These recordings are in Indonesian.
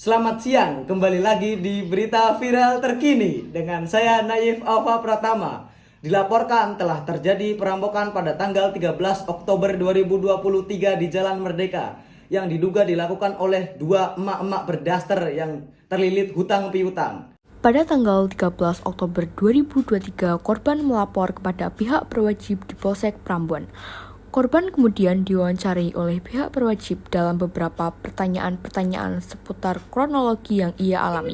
Selamat siang, kembali lagi di berita viral terkini dengan saya Naif Alfa Pratama. Dilaporkan telah terjadi perampokan pada tanggal 13 Oktober 2023 di Jalan Merdeka yang diduga dilakukan oleh dua emak-emak berdaster yang terlilit hutang piutang. Pada tanggal 13 Oktober 2023, korban melapor kepada pihak berwajib di Polsek Prambon. Korban kemudian diwawancari oleh pihak berwajib dalam beberapa pertanyaan-pertanyaan seputar kronologi yang ia alami.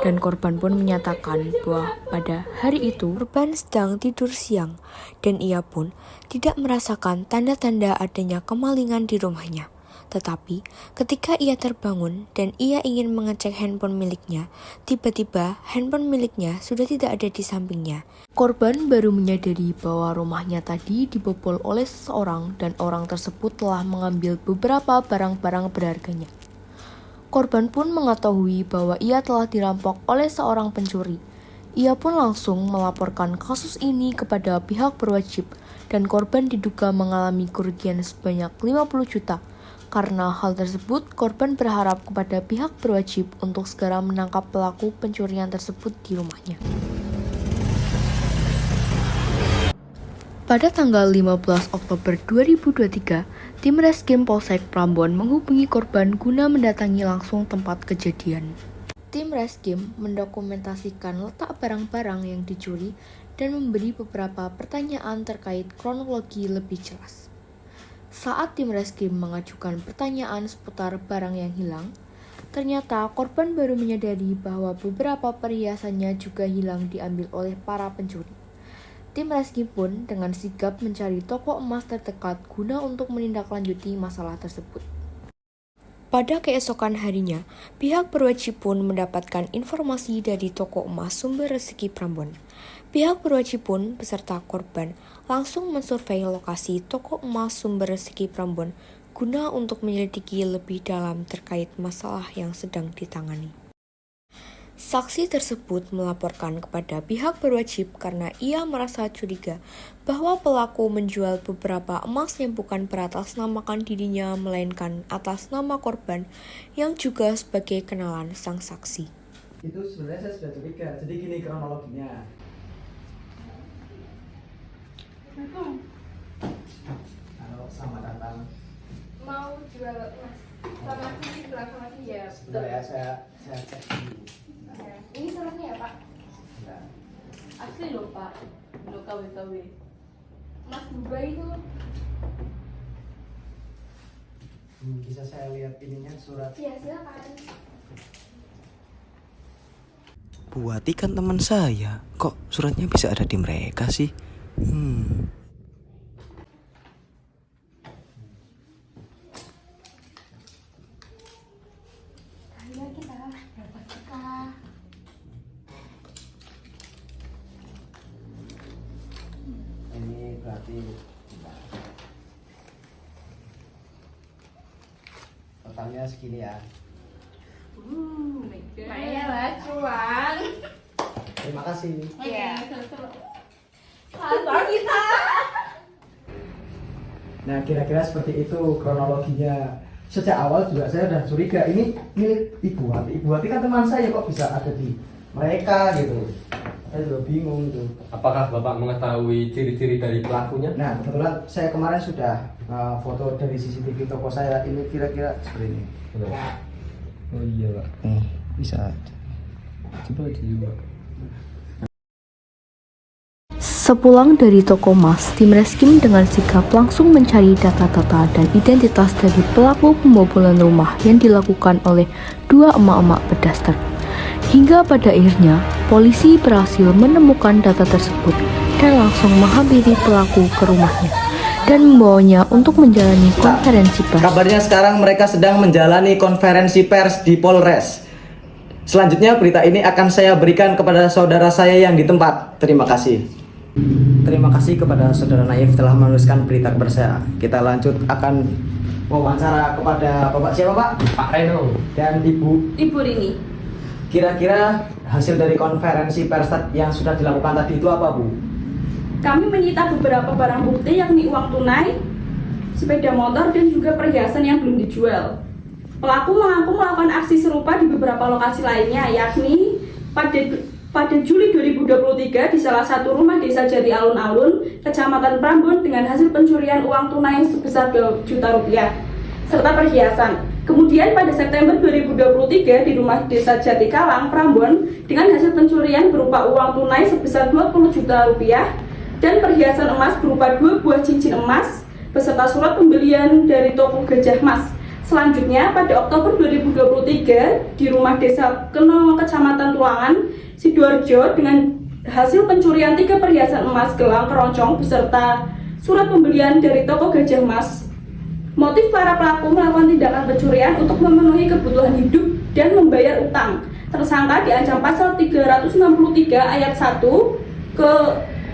Dan korban pun menyatakan bahwa pada hari itu korban sedang tidur siang dan ia pun tidak merasakan tanda-tanda adanya kemalingan di rumahnya. Tetapi ketika ia terbangun dan ia ingin mengecek handphone miliknya, tiba-tiba handphone miliknya sudah tidak ada di sampingnya. Korban baru menyadari bahwa rumahnya tadi dibobol oleh seseorang dan orang tersebut telah mengambil beberapa barang-barang berharganya. Korban pun mengetahui bahwa ia telah dirampok oleh seorang pencuri. Ia pun langsung melaporkan kasus ini kepada pihak berwajib dan korban diduga mengalami kerugian sebanyak 50 juta. Karena hal tersebut, korban berharap kepada pihak berwajib untuk segera menangkap pelaku pencurian tersebut di rumahnya. Pada tanggal 15 Oktober 2023, tim Reskrim Polsek Prambon menghubungi korban guna mendatangi langsung tempat kejadian. Tim Reskrim mendokumentasikan letak barang-barang yang dicuri dan memberi beberapa pertanyaan terkait kronologi lebih jelas. Saat tim Reskrim mengajukan pertanyaan seputar barang yang hilang, ternyata korban baru menyadari bahwa beberapa perhiasannya juga hilang diambil oleh para pencuri. Tim Reskrim pun dengan sigap mencari toko emas terdekat guna untuk menindaklanjuti masalah tersebut. Pada keesokan harinya, pihak berwajib pun mendapatkan informasi dari toko emas Sumber Rezeki Prambon. Pihak berwajib pun beserta korban langsung mensurvei lokasi toko emas Sumber Rezeki Prambon guna untuk menyelidiki lebih dalam terkait masalah yang sedang ditangani. Saksi tersebut melaporkan kepada pihak berwajib karena ia merasa curiga bahwa pelaku menjual beberapa emas yang bukan beratasnamakan dirinya melainkan atas nama korban yang juga sebagai kenalan sang saksi. Itu sebenarnya saya sudah curiga, jadi gini kronologinya. Halo, selamat datang. Mau jual emas sama sini sebelah sama sini ya. Sebentar ya, saya cek dulu. Ya. Ini salahnya ya Pak. Nah. Asli loh Pak. Lo KW. Mas Dubai itu. Bisa saya lihat ininya surat? Ya silakan. Buati kan teman saya, kok suratnya bisa ada di mereka sih? Ayo kita dapat kita. Ini berarti totalnya segini ya. Maya lah cuan. Terima kasih. Iya. Kantor kita. Nah, kira-kira seperti itu kronologinya. Sejak awal juga saya udah curiga ini milik Ibu Wati. Ibu Wati kan teman saya, kok bisa ada di mereka gitu. Saya juga bingung gitu. Apakah Bapak mengetahui ciri-ciri dari pelakunya? Nah, kebetulan saya kemarin sudah foto dari CCTV toko saya. Ini kira-kira seperti ini. Oh iya Pak. Bisa. Coba dicoba. Sepulang dari toko emas, tim Reskrim dengan sigap langsung mencari data-data dan identitas dari pelaku pembobolan rumah yang dilakukan oleh dua emak-emak berdaster. Hingga pada akhirnya, polisi berhasil menemukan data tersebut dan langsung menghampiri pelaku ke rumahnya dan membawanya untuk menjalani konferensi pers. Kabarnya sekarang mereka sedang menjalani konferensi pers di Polres. Selanjutnya berita ini akan saya berikan kepada saudara saya yang di tempat. Terima kasih. Terima kasih kepada saudara Naif telah menuliskan berita kepada saya. Kita lanjut akan wawancara kepada Bapak siapa Pak? Pak Reno Dan Ibu. Ibu Rini. Kira-kira hasil dari konferensi pers yang sudah dilakukan tadi itu apa Bu? Kami menyita beberapa barang bukti yakni uang tunai, sepeda motor dan juga perhiasan yang belum dijual. Pelaku mengaku melakukan aksi serupa di beberapa lokasi lainnya, yakni pada Juli 2023 di salah satu rumah desa Jati Alun-Alun, Kecamatan Prambon dengan hasil pencurian uang tunai sebesar 2 juta rupiah serta perhiasan. Kemudian pada September 2023 di rumah desa Jati Kalang, Prambon dengan hasil pencurian berupa uang tunai sebesar 20 juta rupiah dan perhiasan emas berupa 2 buah cincin emas beserta surat pembelian dari toko Gajah Mas. Selanjutnya pada Oktober 2023 di rumah desa Keno, Kecamatan Tulangan, Sidoarjo dengan hasil pencurian 3 perhiasan emas gelang keroncong beserta surat pembelian dari toko Gajah Mas. Motif para pelaku melakukan tindakan pencurian untuk memenuhi kebutuhan hidup dan membayar utang. Tersangka diancam pasal 363 ayat 1 ke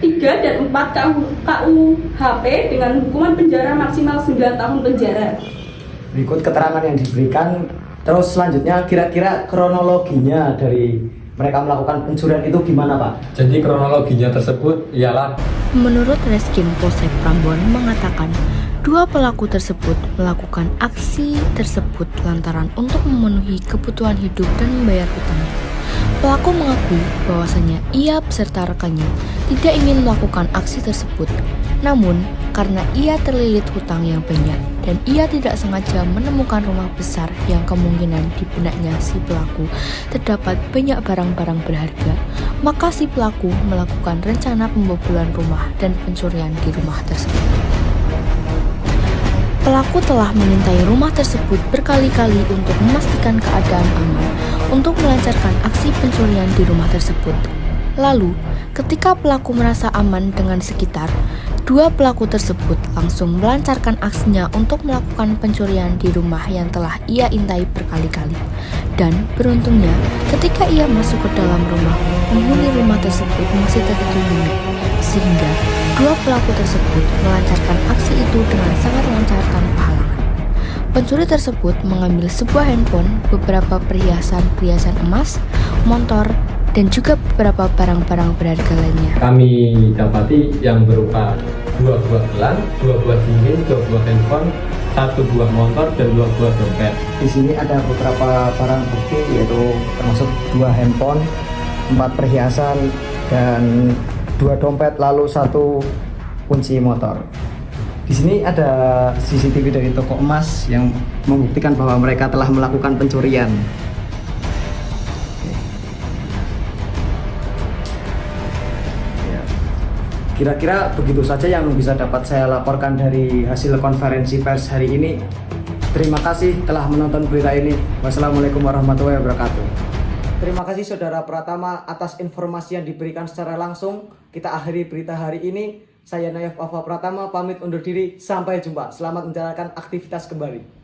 3 dan 4 KUHP dengan hukuman penjara maksimal 9 tahun penjara. Berikut keterangan yang diberikan. Terus selanjutnya kira-kira kronologinya dari mereka melakukan pencurian itu gimana, Pak? Jadi kronologinya tersebut ialah Menurut Reskrim Polsek Prambon mengatakan, 2 pelaku tersebut melakukan aksi tersebut lantaran untuk memenuhi kebutuhan hidup dan membayar hutangnya. Pelaku mengakui bahwasanya ia beserta rekannya tidak ingin melakukan aksi tersebut. Namun, karena ia terlilit hutang yang banyak dan ia tidak sengaja menemukan rumah besar yang kemungkinan di benaknya si pelaku terdapat banyak barang-barang berharga, maka si pelaku melakukan rencana pembobolan rumah dan pencurian di rumah tersebut. Pelaku telah mengintai rumah tersebut berkali-kali untuk memastikan keadaan aman untuk melancarkan aksi pencurian di rumah tersebut. Lalu, ketika pelaku merasa aman dengan sekitar, 2 pelaku tersebut langsung melancarkan aksinya untuk melakukan pencurian di rumah yang telah ia intai berkali-kali. Dan beruntungnya, ketika ia masuk ke dalam rumah, penghuni rumah tersebut masih tertutup sehingga 2 pelaku tersebut melancarkan aksi itu dengan sangat lancar tanpa halangan. Pencuri tersebut mengambil sebuah handphone, beberapa perhiasan emas, motor, dan juga beberapa barang-barang berharga lainnya. kami dapati yang berupa 2 buah gelang, 2 buah cincin, 2 buah handphone, 1 buah motor, dan 2 buah dompet. Di sini ada beberapa barang bukti yaitu termasuk 2 handphone, 4 perhiasan dan 2 dompet, lalu 1 kunci motor. Di sini ada CCTV dari toko emas yang membuktikan bahwa mereka telah melakukan pencurian. Kira-kira begitu saja yang bisa dapat saya laporkan dari hasil konferensi pers hari ini. Terima kasih telah menonton berita ini. Wassalamualaikum warahmatullahi wabarakatuh. Terima kasih Saudara Pratama atas informasi yang diberikan secara langsung. Kita akhiri berita hari ini. Saya Nayef Alfa Pratama pamit undur diri. Sampai jumpa. Selamat menjalankan aktivitas kembali.